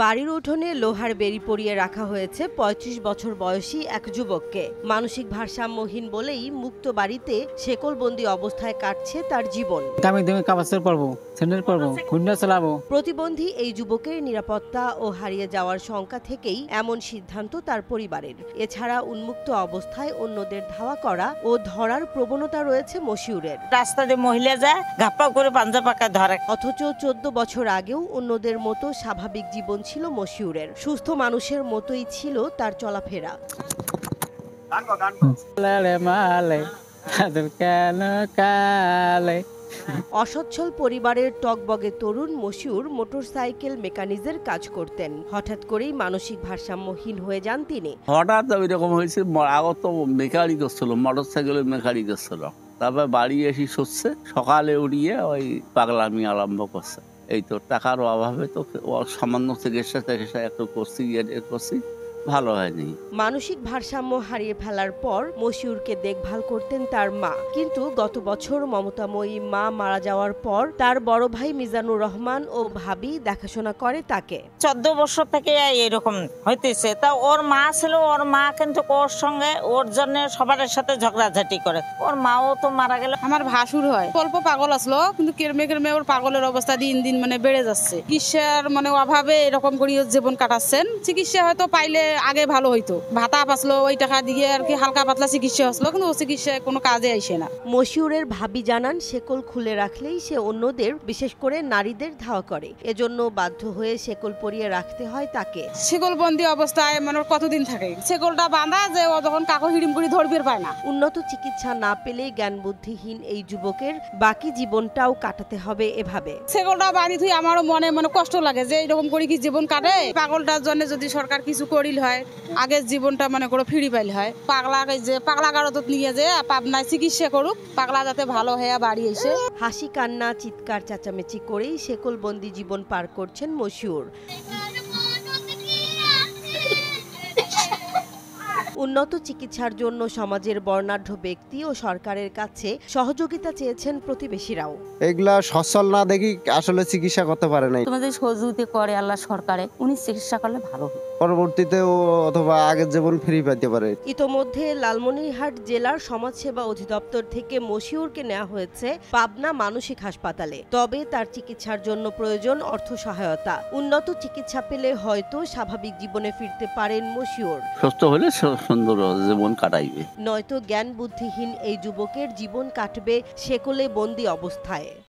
বাড়ির উঠোনে লোহার বেড়ি পরিয়ে রাখা হয়েছে ৩৫ বছর বয়সী এক যুবককে। মানসিক ভারসাম্যহীন বলেই মুক্ত বাড়িতে শেকলবন্দি অবস্থায় কাটছে তার জীবন। প্রতিবন্ধী এই যুবকের নিরাপত্তা ও হারিয়ে যাওয়ার শঙ্কা থেকেই এমন সিদ্ধান্ত তার পরিবারের। এছাড়া উন্মুক্ত অবস্থায় অন্যদের ধাওয়া করা ও ধরার প্রবণতা রয়েছে মশিউরের। রাস্তাতে মহিলা যায় ঘাপ্পা করে পাঞ্জা পাকা ধরে। অথচ ১৪ বছর আগেও অন্যদের মতো স্বাভাবিক জীবন ছিল মশিউরের। সুস্থ মানুষের মতোই ছিল তার চলাফেরা। অসচ্ছল পরিবারের টগবগে তরুণ মশিউর মোটরসাইকেল মেকানিজের কাজ করতেন। হঠাৎ করেই মানসিক ভারসাম্যহীন হয়ে যান তিনি। হঠাৎ এরকম হয়েছে, আগত তো মেকানিক ছিল, মোটরসাইকেলের মেকানিক ছিল। তারপর বাড়ি এসে শুচ্ছে, সকালে উঠিয়ে ওই পাগলামি আরম্ভ করছে। এই তো টাকার অভাবে তো সামান্য চিকিৎসা একটু করছি, ভালো হয়নি। মানসিক ভারসাম্য হারিয়ে ফেলার পর মশিউরকে দেখভাল করতেন তার মা। কিন্তু গত বছর মমতাময়ী মা মারা যাওয়ার পর তার বড় ভাই মিজানুর রহমান ও ভাবি দেখাশোনা করে তাকে। ১৪ বছর থেকে এরকম হইতেছে। তা ওর মা ছিল, ওর মা কিন্তু ওর সঙ্গে ওর জন্য সবার সাথে ঝগড়াঝাটি করে। ওর মাও তো মারা গেল। আমার ভাসুর হয় অল্প পাগল আসলো, কিন্তু কেরমে ওর পাগলের অবস্থা দিন দিন বেড়ে যাচ্ছে। চিকিৎসার অভাবে এরকম করে জীবন কাটাচ্ছেন। চিকিৎসা হয়তো পাইলে আগে ভালো হইতো, ভাতা পাসলো, ওই টাকা দিয়ে আর কি হালকা পাতলা চিকিৎসা আসলো, কিন্তু ও চিকিৎসায় কোনো কাজে আসে না। মশিউরের ভাবি জানান, শেকল খুলে রাখলেই সে অন্যদের, বিশেষ করে নারীদের ধাওয়া করে। এজন্য বাধ্য হয়ে শেকল পরিয়ে রাখতে হয় তাকে। শেকল বন্দি অবস্থায় কতদিন থাকে, শেকলটা বাঁধা যে ও তখন কাকো হিড়িম করে ধরবে পায় না। উন্নত চিকিৎসা না পেলে জ্ঞান বুদ্ধিহীন এই যুবকের বাকি জীবনটাও কাটাতে হবে এভাবে। শেকলটা বাড়ি থুই আমারও মনে কষ্ট লাগে যে এরকম করে কি জীবন কাটে। পাগলটার জন্য যদি সরকার কিছু করিল হয়, আগের জীবনটা করে ফিরি পাইল হয়। পাগলা গাড়ত নিয়ে যে পাবনায় চিকিৎসা করুক, পাগলা যাতে ভালো হয়ে বাড়ি এসে। হাসি কান্না চিৎকার চেঁচামেচি করেই শেকলবন্দি জীবন পার করছেন মশিউর। উন্নত চিকিৎসার জন্য সমাজের বর্ণাঢ্য ব্যক্তি ও সরকারের কাছে সহযোগিতা চেয়েছেন প্রতিবেশীরাও। এগুলা সচ্ছল না দেখি আসলে চিকিৎসা করতে পারে নাই। তোমাদের সহযোগিতা করে আল্লাহ সরকারে, উনি চিকিৎসা করলে ভালো হবে। পরবর্তীতে অথবা আগের জীবন ফিরে পেতে পারে। ইতোমধ্যে লালমনিরহাট জেলার সমাজসেবা অধিদপ্তর থেকে মশিউরকে নেওয়া হয়েছে পাবনা মানসিক হাসপাতালে। তবে তার চিকিৎসার জন্য প্রয়োজন অর্থ সহায়তা। উন্নত চিকিৎসা পেলে হয়তো স্বাভাবিক জীবনে ফিরতে পারেন মশিউর। সুস্থ হলে সুন্দর জীবন কাটাইবে। নয়তো জ্ঞান বুদ্ধিহীন এই যুবকের জীবন কাটবে শেকলে বন্দি অবস্থায়।